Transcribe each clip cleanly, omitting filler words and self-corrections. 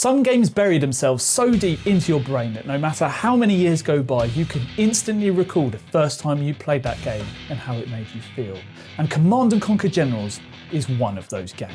Some games bury themselves so deep into your brain that no matter how many years go by, you can instantly recall the first time you played that game and how it made you feel. And Command & Conquer Generals is one of those games.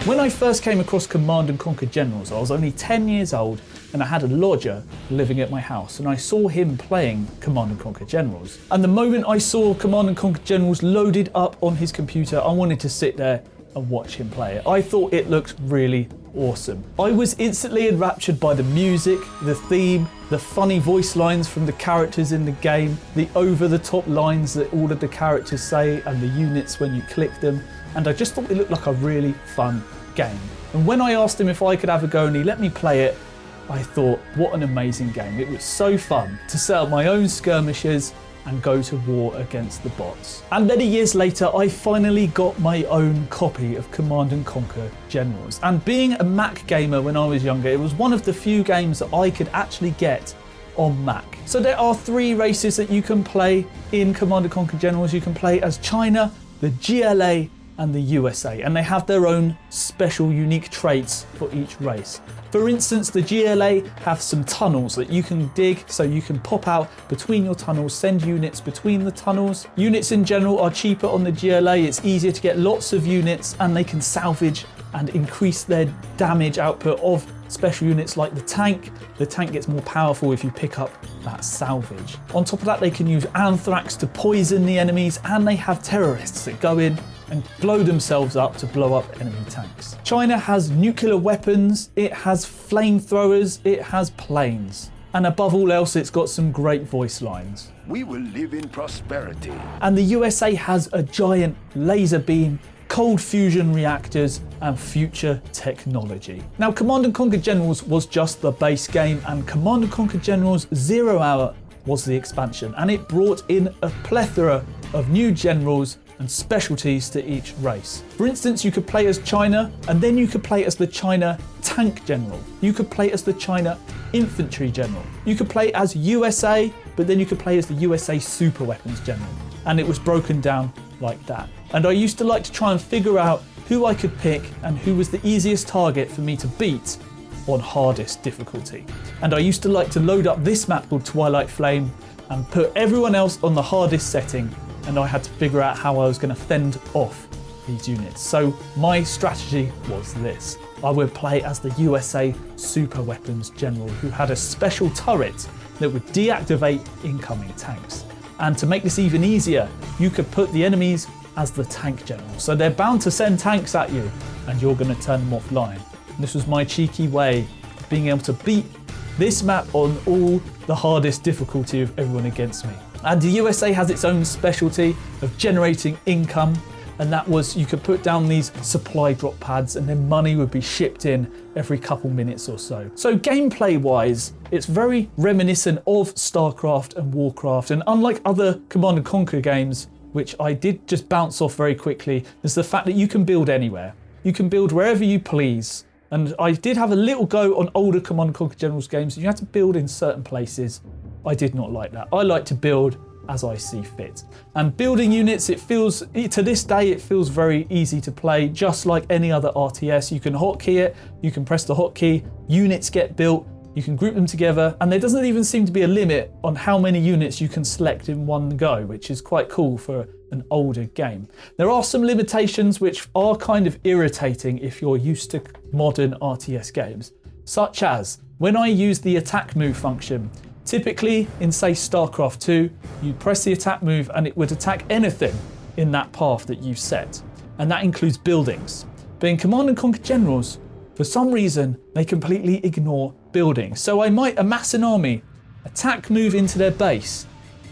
When I first came across Command & Conquer Generals, I was only 10 years old and I had a lodger living at my house and I saw him playing Command & Conquer Generals. And the moment I saw Command & Conquer Generals loaded up on his computer, I wanted to sit there and watch him play it. I thought it looked really awesome. I was instantly enraptured by the music, the theme, the funny voice lines from the characters in the game, the over-the-top lines that all of the characters say and the units when you click them. And I just thought it looked like a really fun game. And when I asked him if I could have a go and he let me play it, I thought, what an amazing game. It was so fun to set up my own skirmishes and go to war against the bots. And many years later, I finally got my own copy of Command & Conquer Generals. And being a Mac gamer when I was younger, it was one of the few games that I could actually get on Mac. So there are 3 races that you can play in Command & Conquer Generals. You can play as China, the GLA, and the USA, and they have their own special unique traits for each race. For instance, the GLA have some tunnels that you can dig, so you can pop out between your tunnels, send units between the tunnels. Units in general are cheaper on the GLA, it's easier to get lots of units, and they can salvage and increase their damage output of special units like the tank. The tank gets more powerful if you pick up that salvage. On top of that, they can use anthrax to poison the enemies, and they have terrorists that go in and blow themselves up to blow up enemy tanks. China has nuclear weapons, it has flamethrowers, it has planes. And above all else, it's got some great voice lines. We will live in prosperity. And the USA has a giant laser beam, cold fusion reactors, and future technology. Now, Command & Conquer Generals was just the base game, and Command & Conquer Generals 0 Hour was the expansion, and it brought in a plethora of new generals and specialties to each race. For instance, you could play as China, and then you could play as the China Tank General. You could play as the China Infantry General. You could play as USA, but then you could play as the USA Super Weapons General. And it was broken down like that. And I used to like to try and figure out who I could pick and who was the easiest target for me to beat on hardest difficulty. And I used to like to load up this map called Twilight Flame and put everyone else on the hardest setting, and I had to figure out how I was going to fend off these units. So my strategy was this. I would play as the USA Super Weapons General, who had a special turret that would deactivate incoming tanks. And to make this even easier, you could put the enemies as the Tank General. So they're bound to send tanks at you, and you're going to turn them offline. This was my cheeky way of being able to beat this map on all the hardest difficulty of everyone against me. And the USA has its own specialty of generating income, and that was you could put down these supply drop pads and then money would be shipped in every couple minutes or so. So gameplay wise, it's very reminiscent of StarCraft and Warcraft, and unlike other Command & Conquer games, which I did just bounce off very quickly, is the fact that you can build anywhere. You can build wherever you please. And I did have a little go on older Command & Conquer Generals games. You had to build in certain places. I did not like that. I like to build as I see fit. And building units, it feels, to this day, it feels very easy to play, just like any other RTS. You can hotkey it, you can press the hotkey, units get built, you can group them together, and there doesn't even seem to be a limit on how many units you can select in one go, which is quite cool for an older game. There are some limitations which are kind of irritating if you're used to modern RTS games, such as when I use the attack move function. Typically in, say, StarCraft 2, you press the attack move and it would attack anything in that path that you set, and that includes buildings. But in Command & Conquer Generals, for some reason, they completely ignore buildings. So I might amass an army, attack move into their base,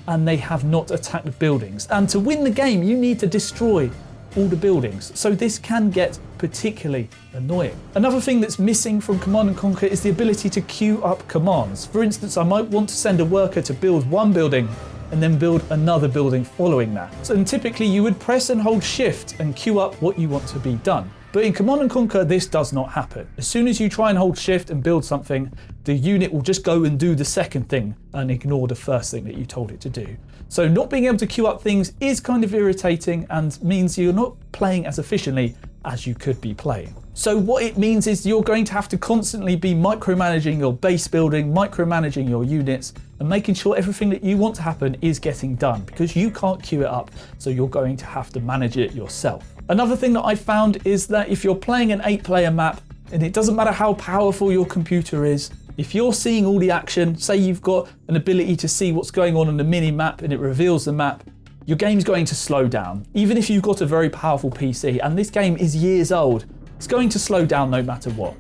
and they have not attacked buildings. And to win the game, you need to destroy all the buildings. So this can get particularly annoying. Another thing that's missing from Command & Conquer is the ability to queue up commands. For instance, I might want to send a worker to build one building and then build another building following that. So and typically you would press and hold shift and queue up what you want to be done. But in Command & Conquer, this does not happen. As soon as you try and hold shift and build something, the unit will just go and do the second thing and ignore the first thing that you told it to do. So not being able to queue up things is kind of irritating and means you're not playing as efficiently as you could be playing. So what it means is you're going to have to constantly be micromanaging your base building, micromanaging your units, and making sure everything that you want to happen is getting done, because you can't queue it up, so you're going to have to manage it yourself. Another thing that I found is that if you're playing an 8-player map, and it doesn't matter how powerful your computer is, if you're seeing all the action, say you've got an ability to see what's going on the mini map and it reveals the map, your game's going to slow down. Even if you've got a very powerful PC, and this game is years old, it's going to slow down no matter what.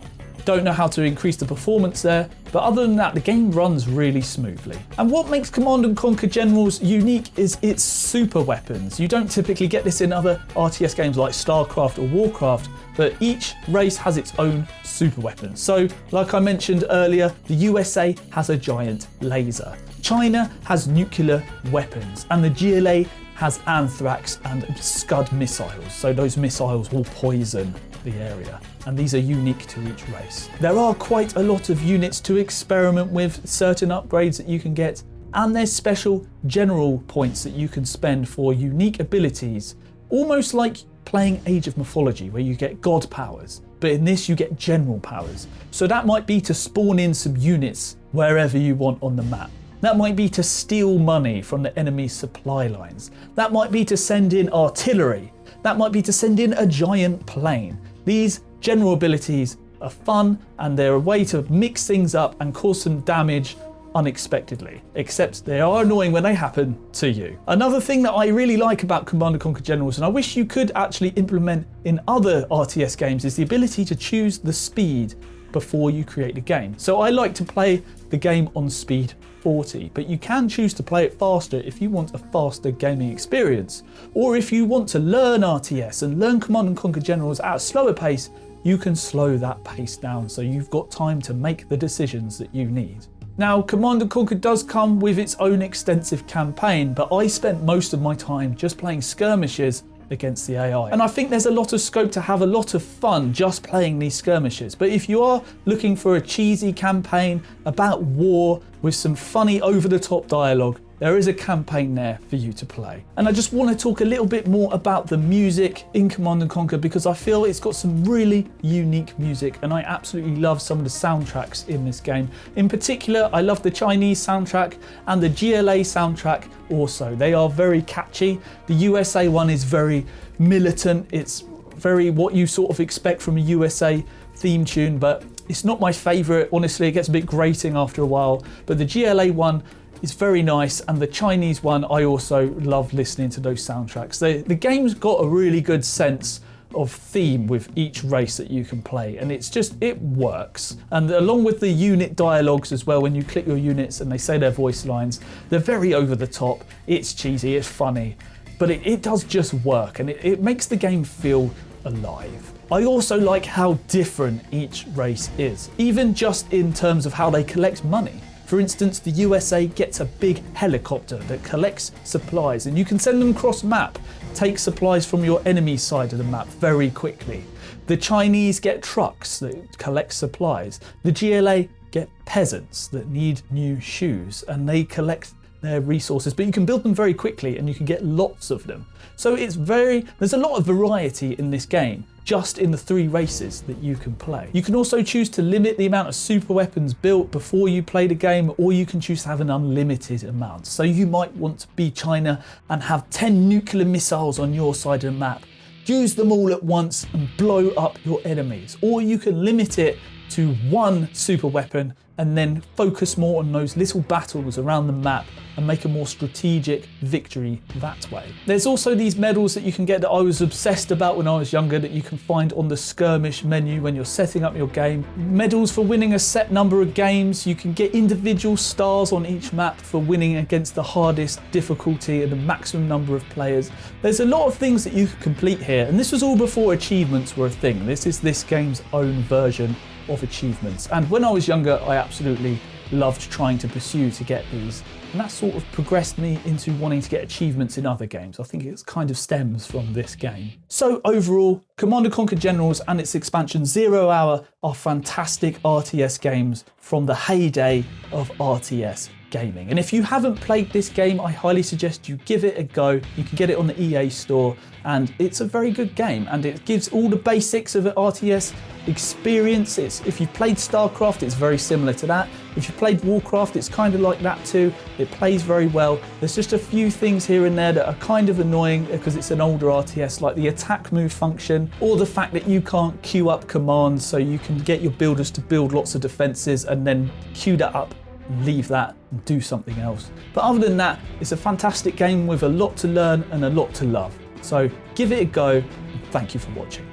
Don't know how to increase the performance there, but other than that, the game runs really smoothly. And what makes Command & Conquer Generals unique is its super weapons. You don't typically get this in other RTS games like StarCraft or Warcraft, but each race has its own super weapons. So, like I mentioned earlier, the USA has a giant laser. China has nuclear weapons, and the GLA has anthrax and Scud missiles. So those missiles will poison the area, and these are unique to each race. There are quite a lot of units to experiment with, certain upgrades that you can get, and there's special general points that you can spend for unique abilities, almost like playing Age of Mythology where you get god powers, but in this you get general powers. So that might be to spawn in some units wherever you want on the map. That might be to steal money from the enemy's supply lines. That might be to send in artillery. That might be to send in a giant plane. These general abilities are fun, and they're a way to mix things up and cause some damage unexpectedly, except they are annoying when they happen to you. Another thing that I really like about Command & Conquer Generals, and I wish you could actually implement in other RTS games, is the ability to choose the speed before you create the game. So I like to play the game on speed 40, but you can choose to play it faster if you want a faster gaming experience. Or if you want to learn RTS and learn Command & Conquer Generals at a slower pace, you can slow that pace down so you've got time to make the decisions that you need. Now, Command & Conquer does come with its own extensive campaign, but I spent most of my time just playing skirmishes against the AI. And I think there's a lot of scope to have a lot of fun just playing these skirmishes. But if you are looking for a cheesy campaign about war with some funny over-the-top dialogue, there is a campaign there for you to play. And I just want to talk a little bit more about the music in Command & Conquer, because I feel it's got some really unique music, and I absolutely love some of the soundtracks in this game. In particular, I love the Chinese soundtrack and the GLA soundtrack also. They are very catchy. The USA one is very militant. It's very what you sort of expect from a USA theme tune, but it's not my favorite. Honestly, it gets a bit grating after a while, but the GLA one is very nice, and the Chinese one, I also love listening to those soundtracks. The game's got a really good sense of theme with each race that you can play, and it works. And along with the unit dialogues as well, when you click your units and they say their voice lines, they're very over the top, it's cheesy, it's funny, but it does just work, and it makes the game feel alive. I also like how different each race is, even just in terms of how they collect money. For instance, the USA gets a big helicopter that collects supplies, and you can send them cross map, take supplies from your enemy's side of the map very quickly. The Chinese get trucks that collect supplies. The GLA get peasants that need new shoes, and they collect their resources, but you can build them very quickly and you can get lots of them. So there's a lot of variety in this game, just in the 3 races that you can play. You can also choose to limit the amount of super weapons built before you play the game, or you can choose to have an unlimited amount. So you might want to be China and have 10 nuclear missiles on your side of the map. Use them all at once and blow up your enemies. Or you can limit it to 1 super weapon and then focus more on those little battles around the map and make a more strategic victory that way. There's also these medals that you can get that I was obsessed about when I was younger, that you can find on the skirmish menu when you're setting up your game. Medals for winning a set number of games. You can get individual stars on each map for winning against the hardest difficulty and the maximum number of players. There's a lot of things that you can complete here, and this was all before achievements were a thing. This is this game's own version of achievements, and when I was younger I absolutely loved trying to pursue to get these. And and that sort of progressed me into wanting to get achievements in other games. I think it kind of stems from this game. So overall, Command & Conquer Generals and its expansion 0 Hour are fantastic RTS games from the heyday of RTS gaming. And if you haven't played this game, I highly suggest you give it a go. You can get it on the EA store, and it's a very good game, and it gives all the basics of an RTS experience. If you've played StarCraft, it's very similar to that. If you've played Warcraft, it's kind of like that too. It plays very well. There's just a few things here and there that are kind of annoying because it's an older RTS, like the attack move function, or the fact that you can't queue up commands so you can get your builders to build lots of defenses and then queue that up and leave that and do something else. But other than that, it's a fantastic game with a lot to learn and a lot to love. So give it a go, and thank you for watching.